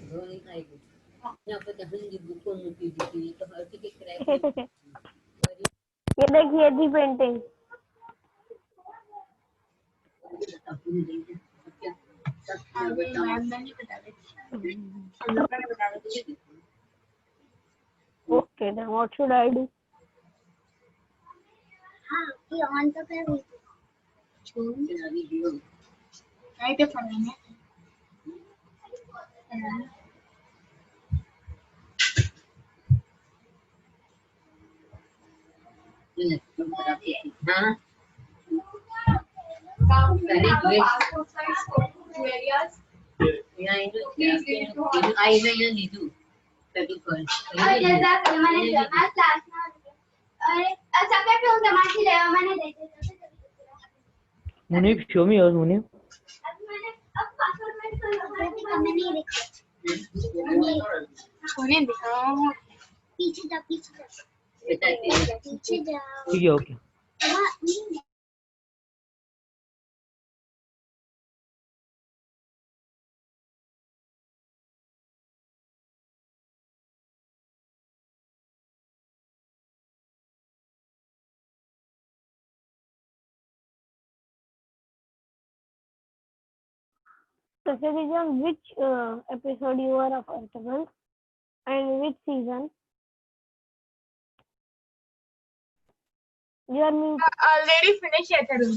ये देखिए थी painting. Okay, then what should I do? ये ऑन तो कर नहीं तो फोन में Munif, show me yours, Munif. उन्हें दिखाओ पीछे जा ठीक है, okay. So say on which episode you are of Earthable and which season? You are me. already finished it Tarun.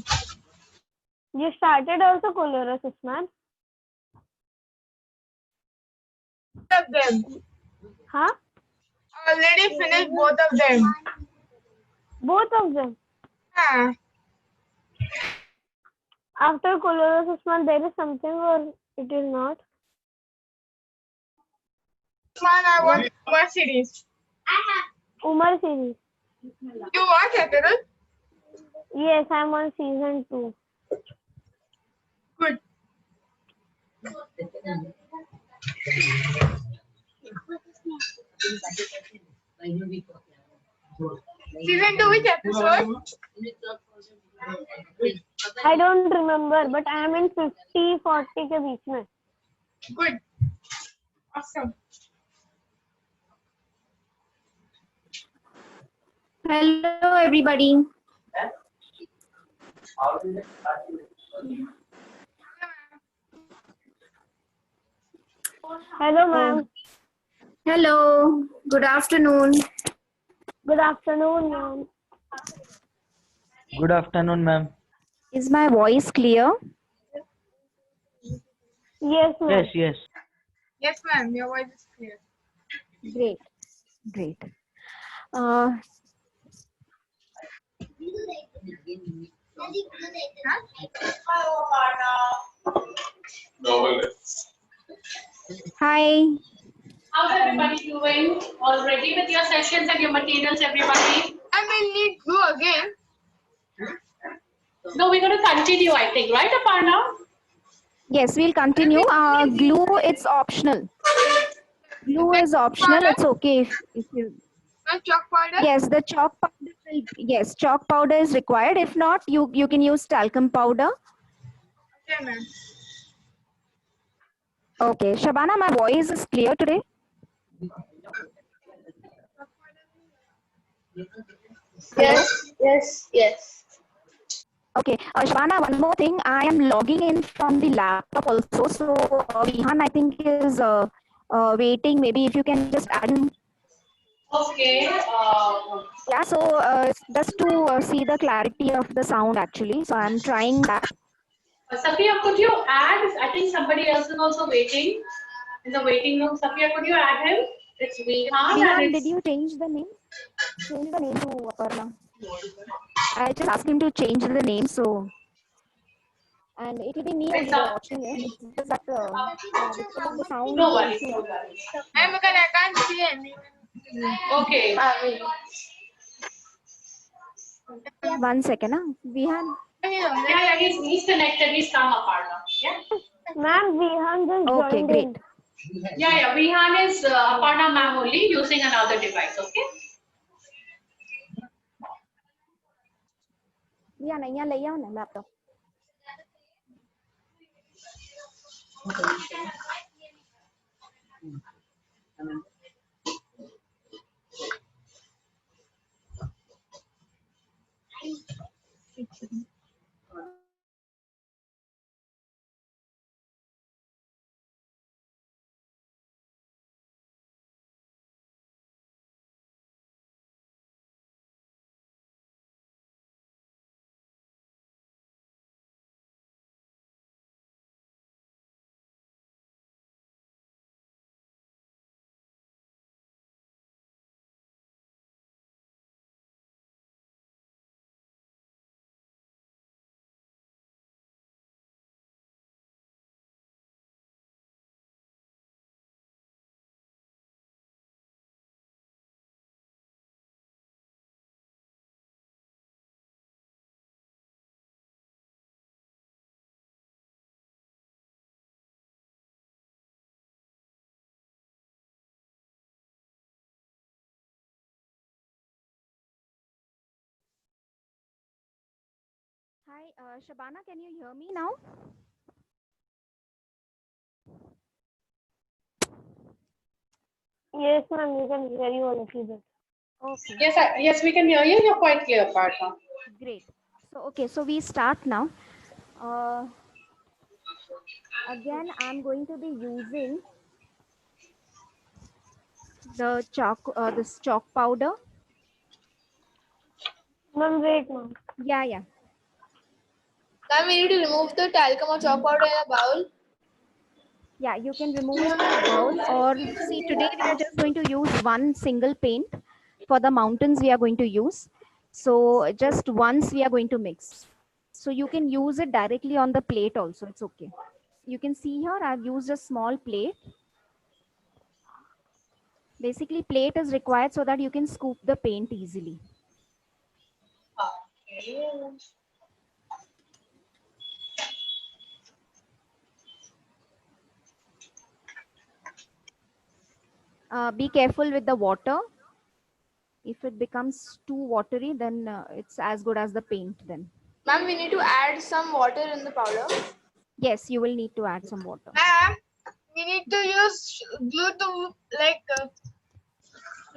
You started also Colossus, man. Both of them Huh? already finished both of them. Both of them. हाँ After Colossus, man, there is something or it is not? man I watched one series. Umar series. You watch it Tarun? Yes, I'm on season 2. Good. Season 2 which episode? I don't remember, but I am in 50-40 के बीच में. Good. Awesome. Hello, everybody. Hello, ma'am. Hello. Good afternoon. Good afternoon, ma'am. Good afternoon, ma'am. Is my voice clear? Yes, ma'am. Yes, yes. Yes ma'am, your voice is clear. Great. Great. Hi. How's everybody doing? All ready with your sessions and your materials, everybody? I will need glue again. No, we're going to continue, I think, right, Aparna? Yes, we'll continue. Glue, it's optional. Glue is optional. It's okay if you. No chalk powder? Yes, the chalk powder. Yes, chalk powder is required. If not, you can use talcum powder. Okay ma'am. Okay, Shabana, my voice is clear today. Yes. Okay, Shabana, one more thing. I am logging in from the laptop also. So Vihan, I think, is waiting. Maybe if you can just add him. Okay. Yeah, so just to see the clarity of the sound actually. So I'm trying that. Safiya, could you add? I think somebody else is also waiting in the waiting room. Safiya, could you add him? It's Vihan. Vihan, did you change the name? Change the name to Aparna. I just asked him to change the name, so. And it will be me only watching it. It's just that because of the sound. No worries. issue. No worries. I'm gonna I can't see anyone. Okay. One second, huh? Vihan. Yeah, he's connected. He's come, Aparna. Yeah. Ma'am, Vihan just Okay, joined great. in. Yeah. Vihan is Aparna ma'am only using another device. Okay. Vihan, અહીંયા લઈ આવો ને laptop. Hi, Shabana, can you hear me now? Yes, ma'am, you can hear you a little bit. Okay, Yes, yes, we can hear you. You're quite clear, Partha. great. So, okay, so we start now. Uh, Again, I'm going to be using the this chalk powder. Ma'am, wait, ma'am. Yeah. Now we need to remove the talcum or chalk powder in a bowl. Yeah, you can remove it in a bowl, or see, today we are just going to use one single paint for the mountains we are going to use. So just once we are going to mix. So you can use it directly on the plate also. It's okay. You can see here I've used a small plate. Basically, plate is required so that you can scoop the paint easily. Okay. Be careful with the water. If it becomes too watery, then it's as good as the paint then. Ma'am, we need to add some water in the powder. Yes, you will need to add some water. Ma'am, we need to use glue to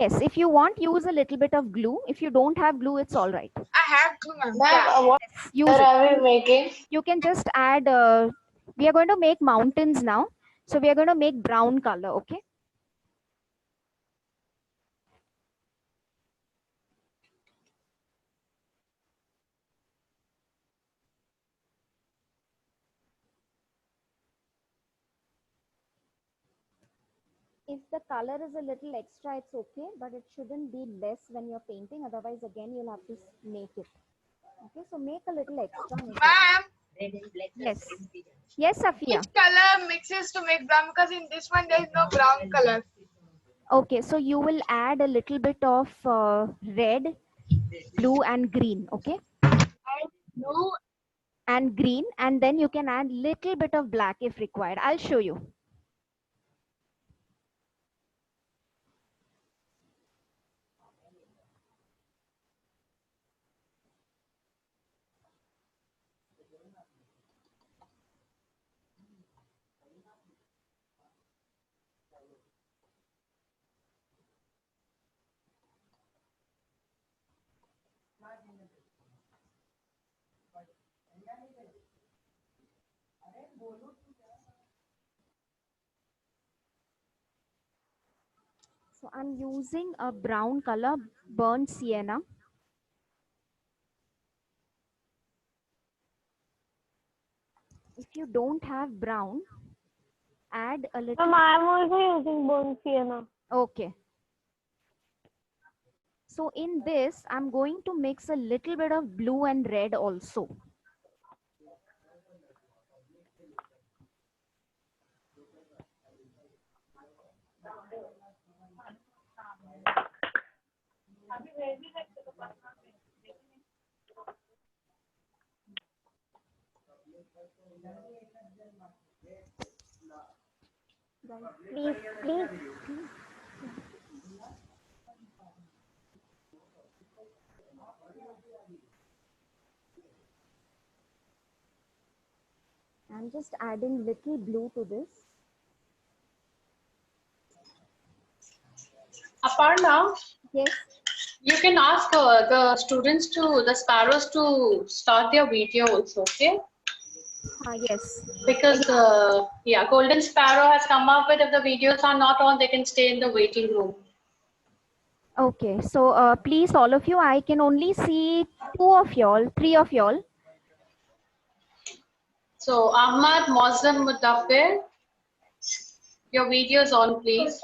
Yes, if you want, use a little bit of glue. If you don't have glue, it's all right. I have to, ma'am. Ma'am, what Use color it. are we making? You can just add, we are going to make mountains now. So we are going to make brown color, okay? If the color is a little extra, it's okay, but it shouldn't be less when you're painting. Otherwise, again, you'll have to make it. Okay, so make a little extra. Ma'am, Yes. Yes, which Safia. color mixes to make brown? Because in this one there is no brown color. Okay, so you will add a little bit of red, blue, and green. Okay, Blue. and green, and then you can add little bit of black if required. I'll show you. So I'm using a brown color, burnt sienna. If you don't have brown, add a little. Ma'am, I am also using burnt sienna. Okay. So in this, I'm going to mix a little bit of blue and red also. Guys, please. I'm just adding little blue to this. Aparna, Yes. you can ask the students the sparrows to start their video also, okay? Yes. Because yeah, Golden Sparrow has come up with if the videos are not on, they can stay in the waiting room. Okay. So please, all of you, I can only see 2 of y'all, 3 of y'all. So Ahmad, Mozzam, Mudaffir, your video is on, please.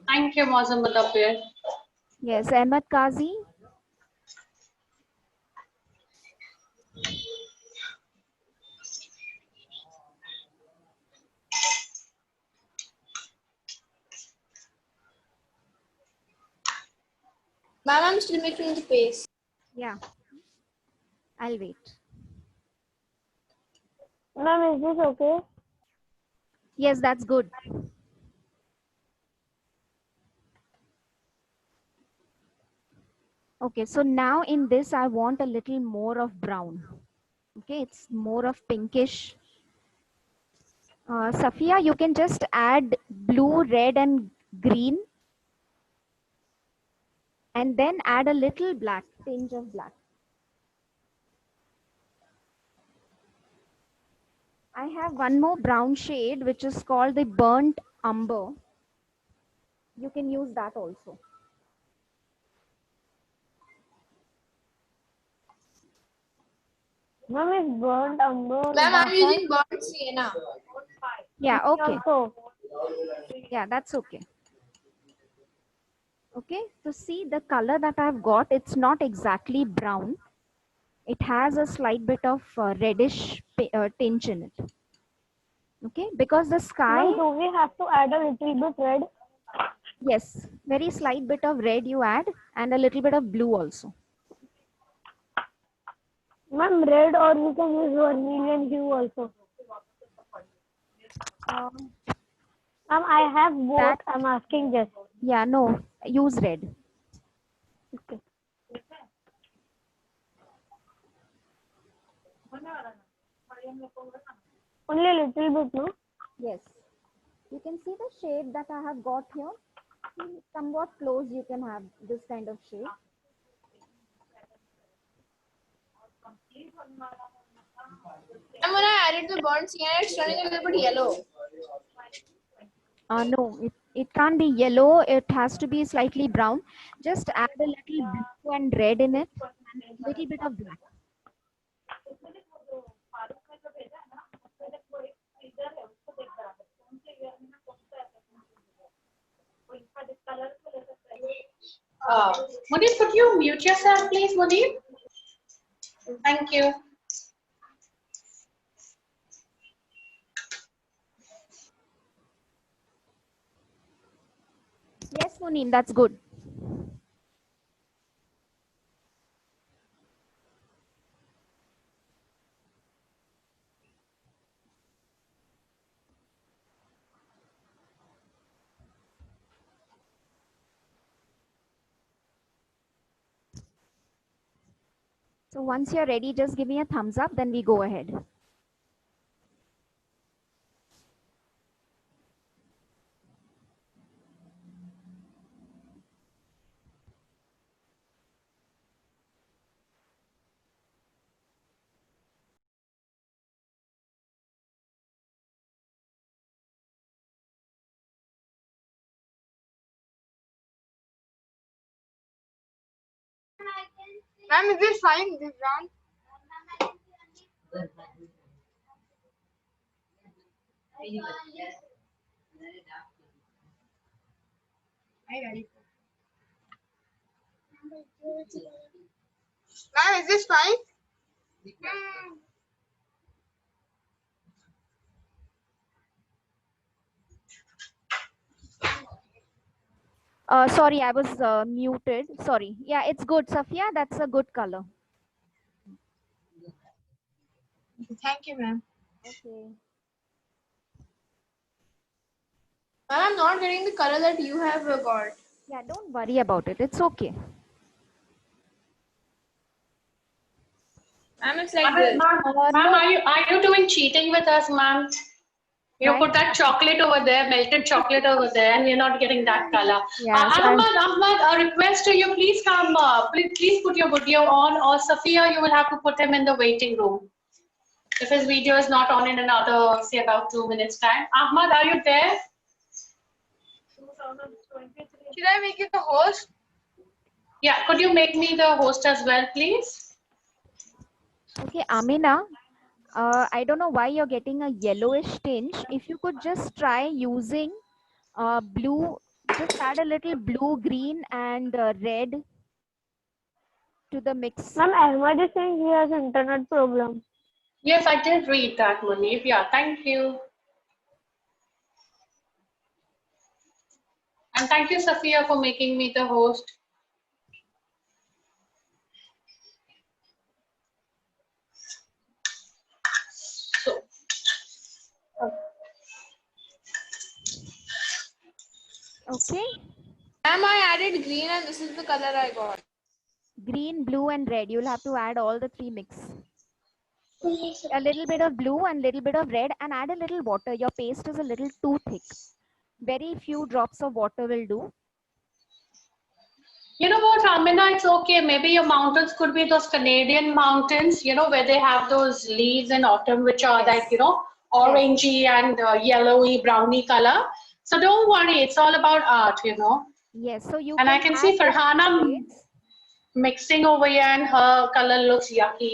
Thank you, Mozzam Mudaffir. Yes, Ahmed Kazi. Ma'am, I'm still making the paste. Yeah. I'll wait. Ma'am, is this okay? Yes, that's good. Okay, so now in this, I want a little more of brown. Okay, it's more of pinkish. Safia, you can just add blue, red, and green. And then add a little black, tinge of black. I have one more brown shade, which is called the burnt umber. You can use that also. Ma'am, is burnt umber. Ma'am, I'm that using burnt sienna. Yeah, one? okay. Also, Yeah, that's okay. Okay, so see the color that I've got, it's not exactly brown. It has a slight bit of reddish tinge in it. Okay, because the sky, ma'am, do we have to add a little bit red? yes, very slight bit of red you add and a little bit of blue also. Ma'am, red, or we can use vermilion hue also. Um, Ma'am, I have both. That- I'm asking just. yeah, no, use red. Okay. Only a little bit, no? Yes. You can see the shade that I have got here. Somewhat close you can have this kind of shade. And when I added the burnt sienna, it's turning a little bit yellow. No, it can't be yellow. It has to be slightly brown. Just add a little blue and red in it and a little bit of black. Mudeep, could you mute yourself, please, Mudeep? Thank you. Yes, Muneen, that's good. So once you're ready, just give me a thumbs up, then we go ahead. Ma'am, is this fine? This brown? Ma'am, is this fine? Sorry, I was muted. Sorry. Yeah, it's good. Safia, that's a good color. Thank you, ma'am. Okay. Ma'am, I'm not getting the color that you have got. Yeah, don't worry about it. It's okay. Ma'am, it's like this. Ma'am, are you doing cheating with us, ma'am? You Right? put that chocolate over there, melted chocolate over there, and we're not getting that color. Yeah, so Ahmad, a request to you, please come, please put your video on, or Safiya, you will have to put him in the waiting room. If his video is not on in another, say about 2 minutes time. Ahmad, are you there? Should I make you the host? Yeah, could you make me the host as well, please? okay, Amina, I don't know why you're getting a yellowish tinge. If you could just try using blue, just add a little blue, green, and red to the mix. Ma'am, Ahmad is saying he has internet problem. Yes, I did read that, Munif. Yeah, thank you. And thank you, Safiya, for making me the host. So, Okay, Ma'am, I added green and this is the color I got. green, blue, and red. You'll have to add all the three mix. A little bit of blue and little bit of red, and add a little water. Your paste is a little too thick. Very few drops of water will do. you know what, Amina, it's okay. Maybe your mountains could be those Canadian mountains, where they have those leaves in autumn, which are Yes. like, orangey and yellowy, browny color. So don't worry, it's all about art. Yes, so you And I can can add see the Farhana shades. mixing over here and her color looks yucky.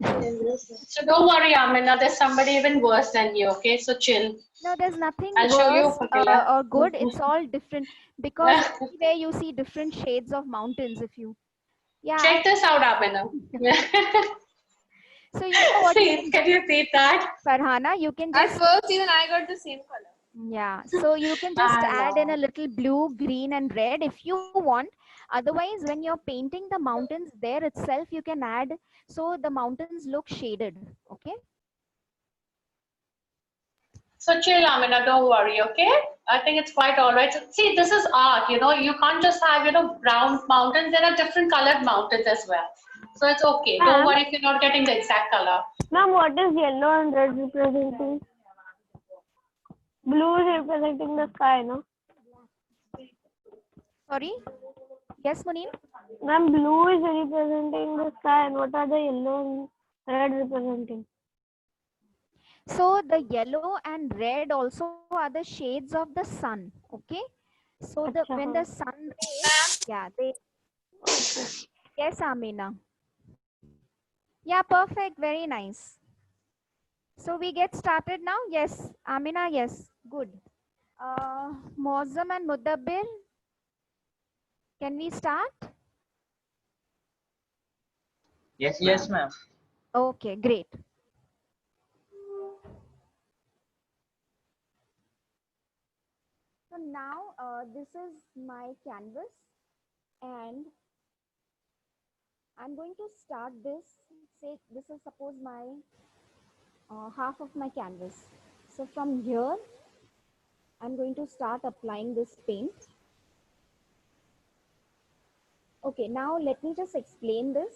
So don't worry, Amina, there's somebody even worse than you, okay? So chill. No, there's nothing I'll show you worse a color. or good. It's all different because everywhere you see different shades of mountains. If you, yeah, Check this out, Amina. so you know what you See, can can do, you see that? Farhana? You can At just, first, even I got the same color. yeah. So you can just I add in a know. little blue, green, and red if you want. Otherwise, when you're painting the mountains there itself, you can add so the mountains look shaded. Okay. So chill, Amina, don't worry, okay? I think it's quite all right. See, this is art, you can't just have, brown mountains. There are different colored mountains as well. So it's okay. Don't Ma'am, worry if you're not getting the exact color. ma'am, what is yellow and red representing? Blue is representing the sky, no? Sorry. Yes, Munir. Ma'am, blue is representing the sky, and what are the yellow and red representing? So the yellow and red also are the shades of the sun. Okay. So when the sun rays, yeah, they, yes, Amina. Yeah, perfect. Very nice. So we get started now. Yes, Amina. Yes, good. Mozam and Mudabbir, can we start? Yes, ma'am. Okay, great. So now this is my canvas and I'm going to start this. Say this is suppose my half of my canvas. So from here, I'm going to start applying this paint. Okay, now let me just explain this.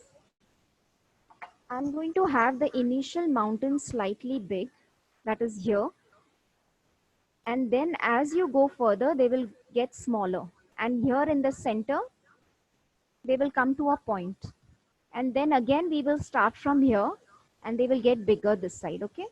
I'm going to have the initial mountain slightly big, that is here. And then as you go further, they will get smaller. And here in the center, they will come to a point. And then again, we will start from here and they will get bigger this side, okay?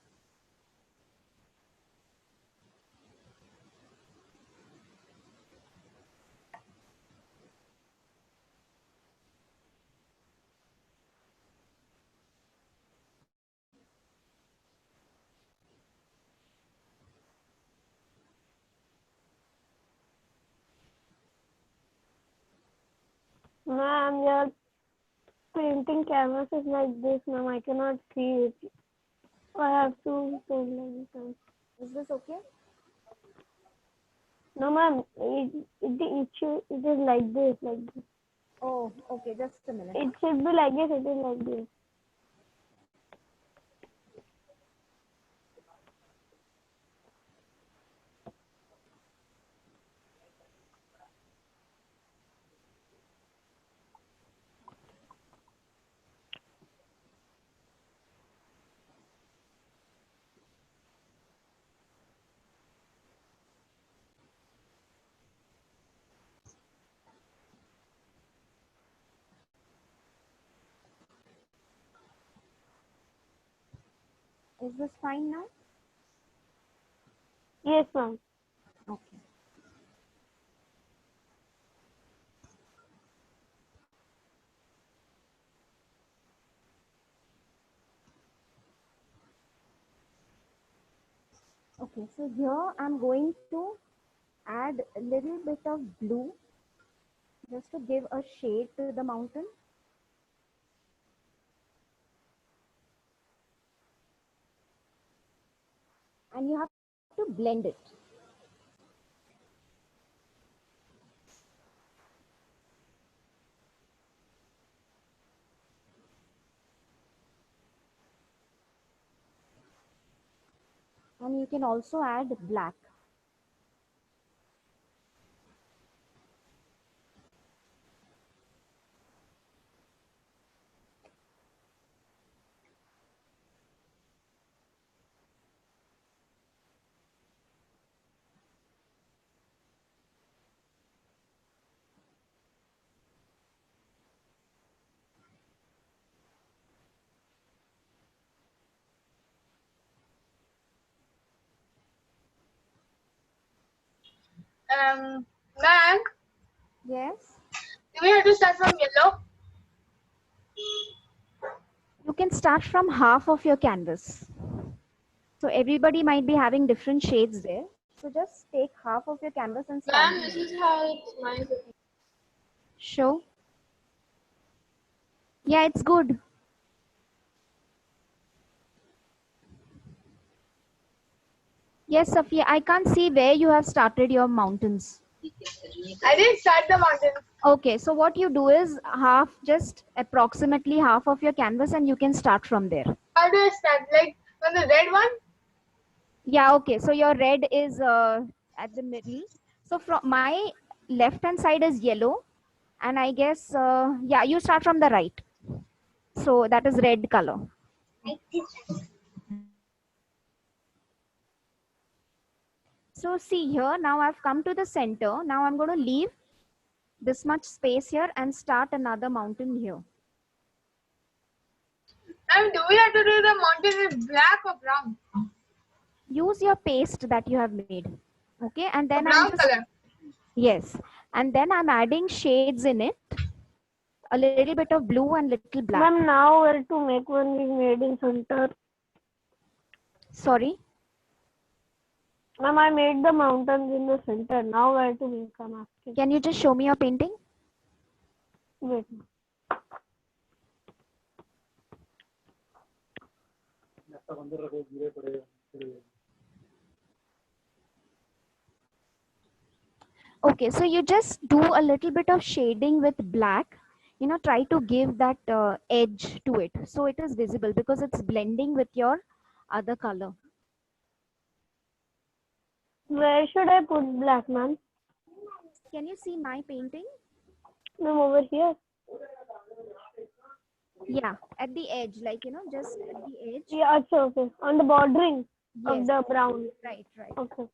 Ma'am, your painting canvas is like this, ma'am. I cannot see it. I have to paint like this. Is this okay? No, ma'am. It is like this, like this. Oh, okay, just a minute. It should be like this. It is like this. Is this fine now? Yes, ma'am. Okay. Okay, so here I'm going to add a little bit of blue just to give a shade to the mountain. And you have to blend it. And you can also add black. Ma'am, Yes. do we have to start from yellow? You can start from half of your canvas. So everybody might be having different shades there. So just take half of your canvas and start. Ma'am, this is how it's mine. Show. Yeah, it's good. Yes, Safiya, I can't see where you have started your mountains. I didn't start the mountain. Okay, so what you do is just approximately half of your canvas and you can start from there. How do I start? Like on the red one? Yeah, okay. So your red is at the middle. So from my left hand side is yellow. And I guess, yeah, you start from the right. So that is red color. So see here, now I've come to the center. Now I'm going to leave this much space here and start another mountain here. Ma'am, do we have to do the mountain with black or brown? Use your paste that you have made. Okay, and then Brown I'm just, color. yes. And then I'm adding shades in it. A little bit of blue and little black. Ma'am, now where to make one we made in center? Sorry. Ma'am, I made the mountains in the center. Now where to make? I'm asking. Can you just show me your painting? Wait. Okay, so you just do a little bit of shading with black. You know, try to give that edge to it. So it is visible because it's blending with your other color. Where should I put black, ma'am? Can you see my painting? Ma'am, over here. Yeah, at the edge, like, you know, just at the edge. Yeah, okay. On the bordering of Yes, the brown. right, right. Okay.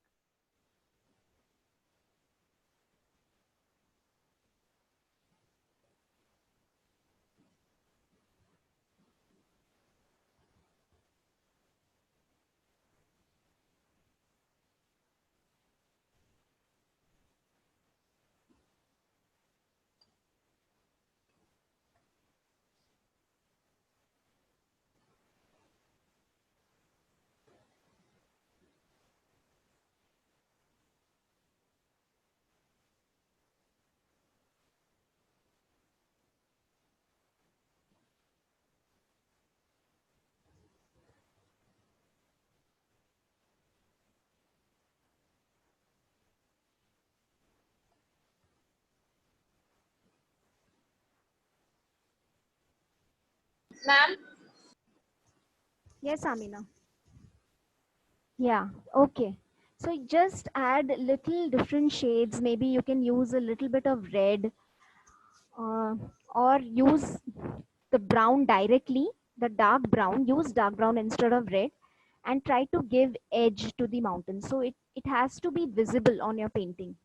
Ma'am, Yes, Amina. Yeah, okay. So just add little different shades. Maybe you can use a little bit of red uh, or use the brown directly, the dark brown, use dark brown instead of red and try to give edge to the mountain. So it has to be visible on your painting.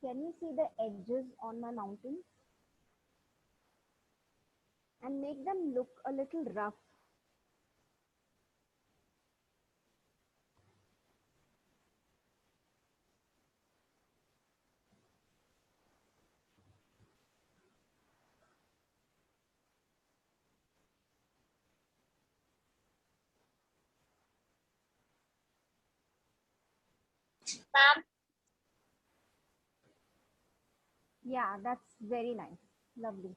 Can you see the edges on my mountain? And make them look a little rough. Ma'am, Yeah, that's very nice. Lovely.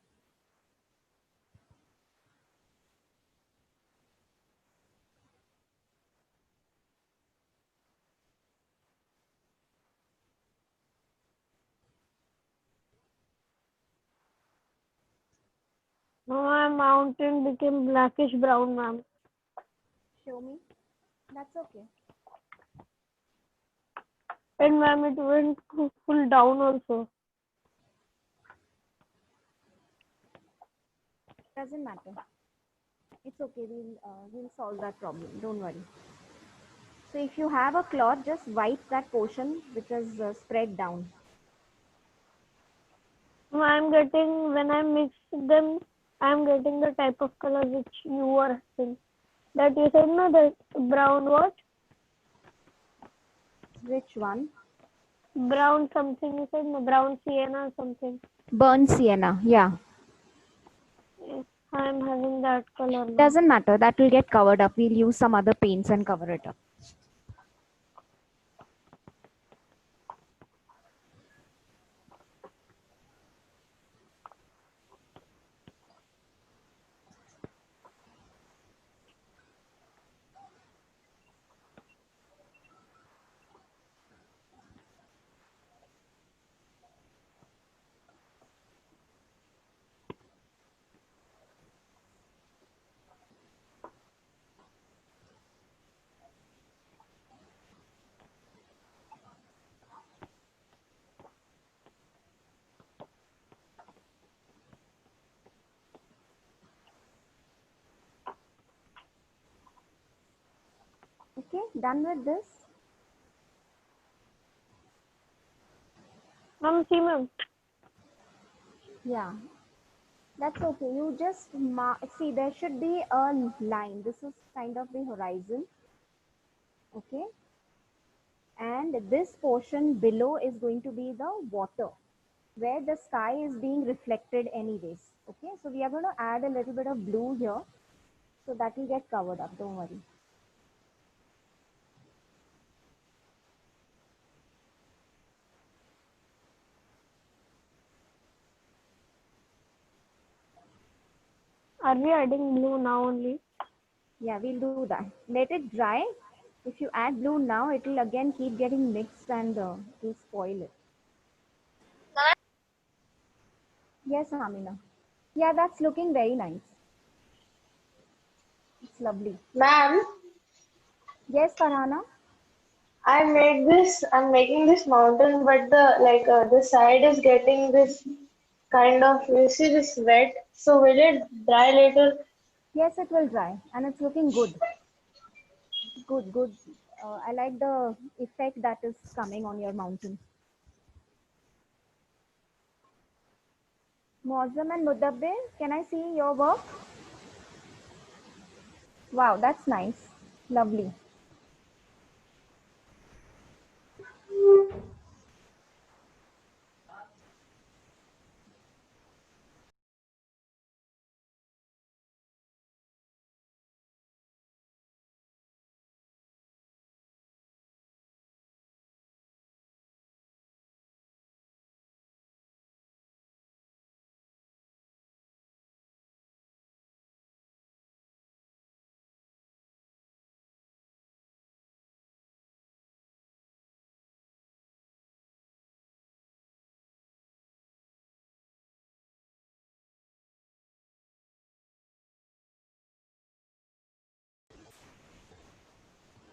No, my mountain became blackish brown, ma'am. Show me. That's okay. And ma'am, it went full down also. Doesn't matter. It's okay. We'll solve that problem. Don't worry. So if you have a cloth, just wipe that portion which is spread down. No, I'm getting, when I mix them, I'm getting the type of color which you were saying. That you said, no, that brown what? Which one? Brown something, you said, no, brown sienna or something. Burnt sienna. Yeah. Yes, I'm having that color now. Doesn't matter. That will get covered up. We'll use some other paints and cover it up. Okay, done with this. Ma'am, see, ma'am. Yeah, that's okay. You just see there should be a line. This is kind of the horizon. Okay, and this portion below is going to be the water where the sky is being reflected anyways. Okay, so we are going to add a little bit of blue here, so that will get covered up. Don't worry. Are we adding blue now only? Yeah, we'll do that. Let it dry. If you add blue now, it will again keep getting mixed and it will spoil it. Yes, Amina. Yeah, that's looking very nice. It's lovely. ma'am, Yes, Farhana. I'm making this mountain, but the side is getting this kind of, you see this wet. So will it dry later? Yes, it will dry and it's looking good. Good, good. I like the effect that is coming on your mountain. Mozam and Mudabbir, can I see your work? Wow, that's nice. Lovely.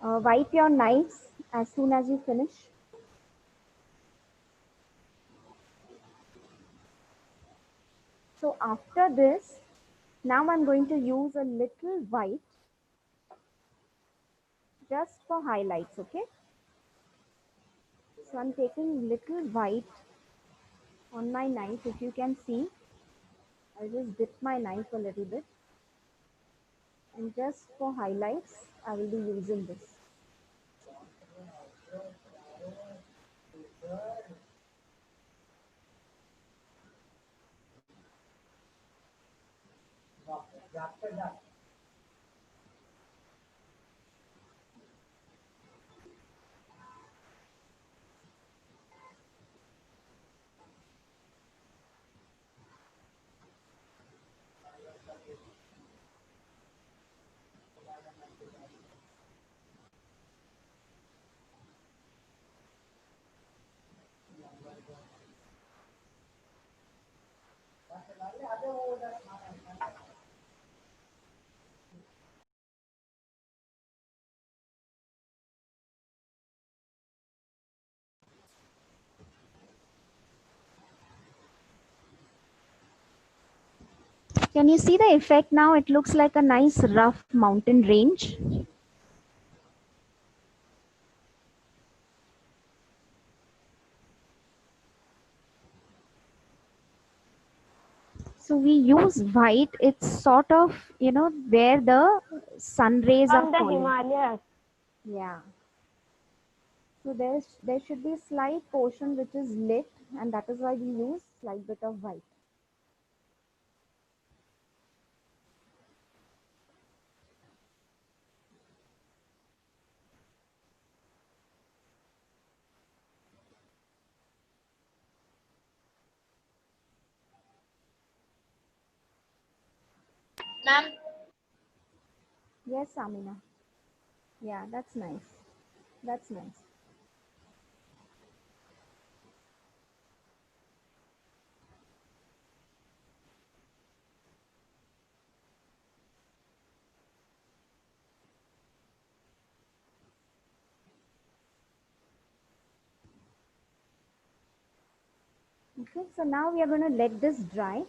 Wipe your knives as soon as you finish. So after this, now I'm going to use a little white just for highlights, okay? So I'm taking little white on my knife. If you can see, I'll just dip my knife a little bit, and just for highlights, I will be using this. Can you see the effect now? It looks like a nice rough mountain range. So we use white. It's sort of, where the sun rays are From the falling. Himalayas. Yeah. So there should be a slight portion which is lit, and that is why we use slight bit of white. Ma'am, Yes, Amina. Yeah, that's nice. That's nice. Okay, so now we are going to let this dry.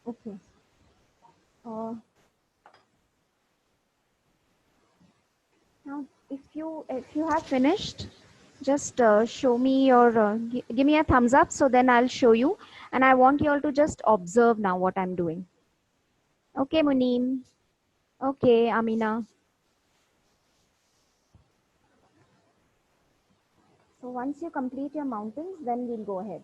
Okay. Uh, Now, if you have finished, just show me your give me a thumbs up. So then I'll show you, and I want you all to just observe now what I'm doing. Okay, Muneem. Okay, Amina. So once you complete your mountains, then we'll go ahead.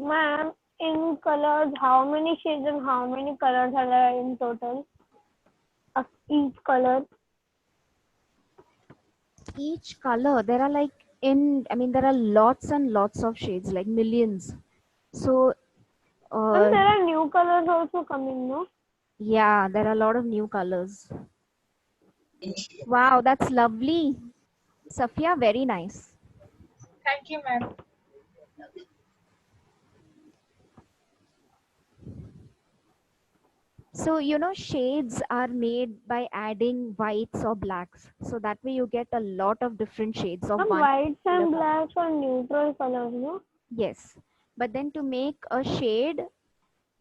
Ma'am, in colors, how many shades and how many colors are there in total of each color? Each color, there are there are lots and lots of shades, like millions. So, And there are new colors also coming, no? yeah, there are a lot of new colors. Wow, that's lovely. Safia, very nice. thank you, ma'am. So, shades are made by adding whites or blacks. So that way you get a lot of different shades of Some one whites particular and color. blacks are neutral colors, no? Yes. But then to make a shade,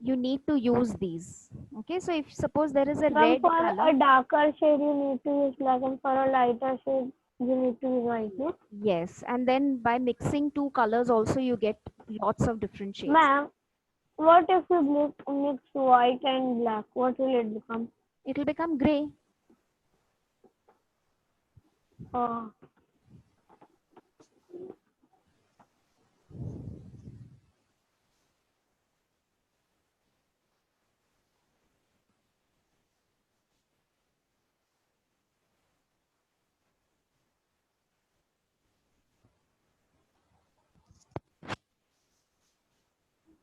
you need to use these. Okay. So if suppose there is a Ma'am, red for color, a darker shade, you need to use black, and for a lighter shade, you need to use white, no? yes. And then by mixing two colors also you get lots of different shades. Ma'am, what if you mix white and black? What will it become? It will become gray. Uh,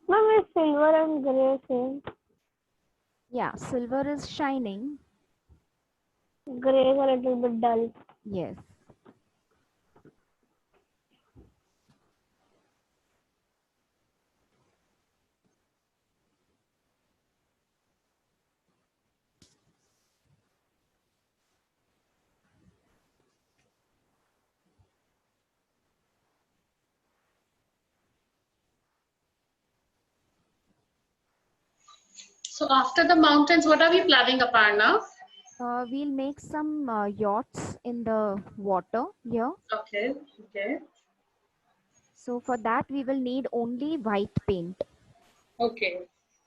Ma'am, is silver and gray same? Yeah. Silver is shining. Gray is a little bit dull. Yes. So after the mountains, what are we planning, Aparna? We'll make some yachts in the water here. Okay, okay, So for that, we will need only white paint. okay.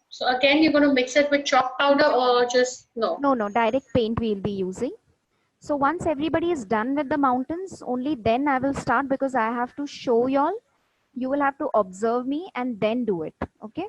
So again, you're going to mix it with chalk powder or just no? No, direct paint we'll be using. So once everybody is done with the mountains, only then I will start because I have to show y'all. You will have to observe me and then do it. Okay?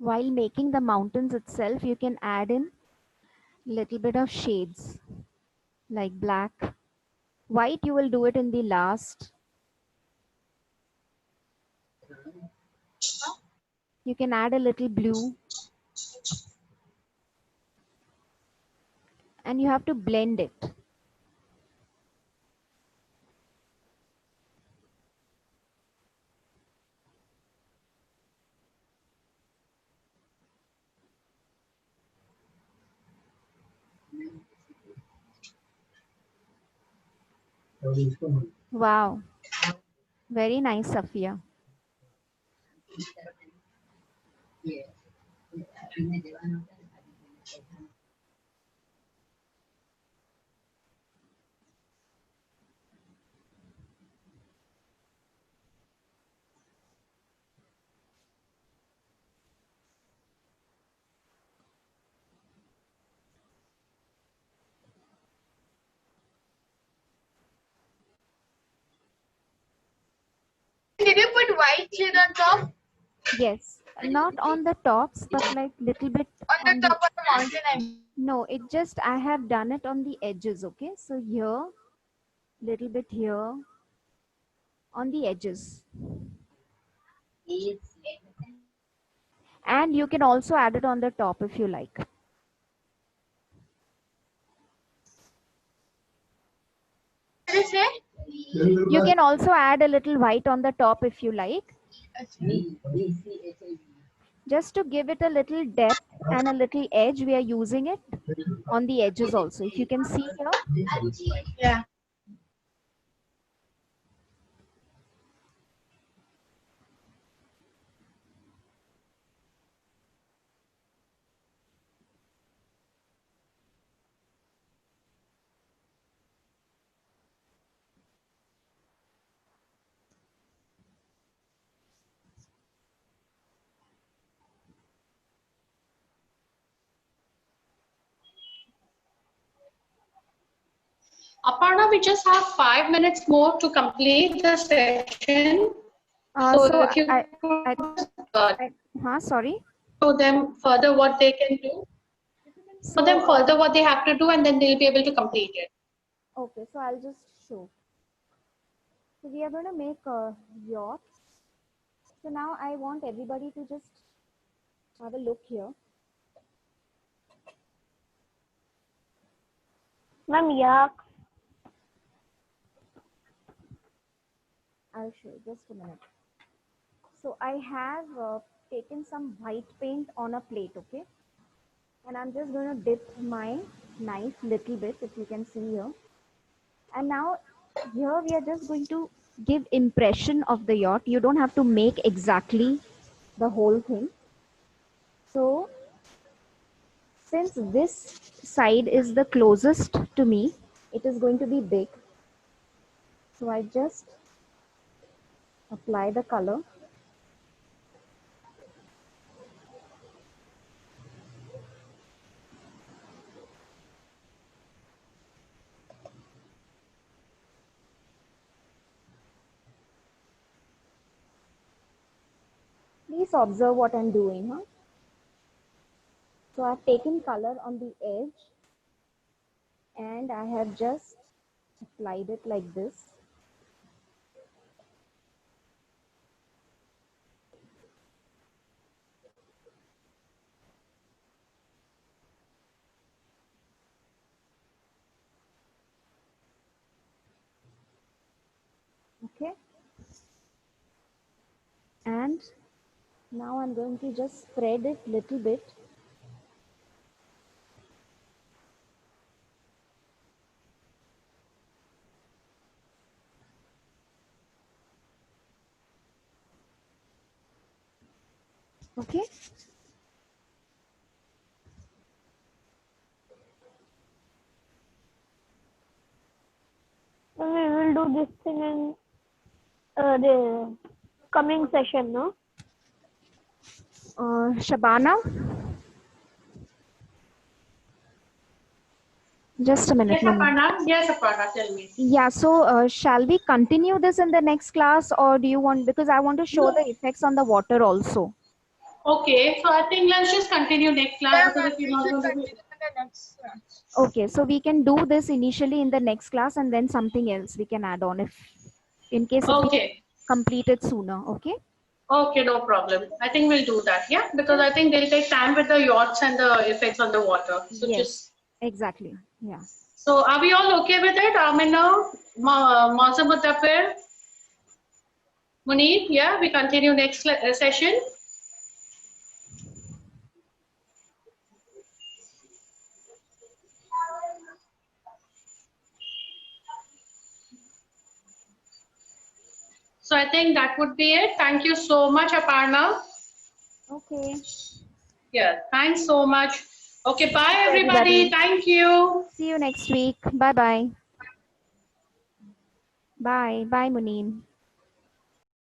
While making the mountains itself, you can add in little bit of shades like black. White, you will do it in the last. You can add a little blue and you have to blend it. Wow. Very nice, Safia. Did you put white lid on top? Yes. Not on the tops, but like little bit On on the the. top of the mountain, I mean. No, it just I have done it on the edges. Okay. So here, little bit here, on the edges. And you can also add it on the top if you like. What did you say? You can also add a little white on the top if you like, just to give it a little depth and a little edge. We are using it on the edges also. If you can see here, Yeah. Aparna, we just have 5 minutes more to complete the session. So so if you I, could sorry. show them further what they can do, show So, them further what they have to do, and then they'll be able to complete it. okay, so I'll just show. So we are going to make a yacht. So now I want everybody to just have a look here. Ma'am, yeah. I'll show you, just a minute. So I have taken some white paint on a plate, okay? And I'm just going to dip my knife little bit, if you can see here. And now here we are just going to give impression of the yacht. You don't have to make exactly the whole thing. So since this side is the closest to me, it is going to be big. So I just apply the color. Please observe what I'm doing, huh? So I've taken color on the edge and I have just applied it like this. Okay. And now I'm going to just spread it little bit. Okay. So we will do this thing in the coming session, no? Shabana, just a minute, Yes, Manu. Aparna. Yes, Aparna. Tell me. Yeah, so shall we continue this in the next class, or do you want, because I want to show the effects on the water also. Okay, so I think let's just continue next class Yeah, because ma'am. if you're We not should going to continue be. in the next class. Okay, so we can do this initially in the next class and then something else we can add on if, in case if we Okay. complete it sooner, okay? Okay, no problem. I think we'll do that, yeah? Because I think they'll take time with the yachts and the effects on the water. So Yes, just, exactly, yeah. so are we all okay with it? Amina, Mausam Mutafir, Munib, yeah? We continue next session. So I think that would be it. Thank you so much, Aparna. Okay. Yeah, thanks so much. Okay, bye Bye, everybody. everybody. Thank you. See you next week. Bye bye. Bye. Bye, Muneen.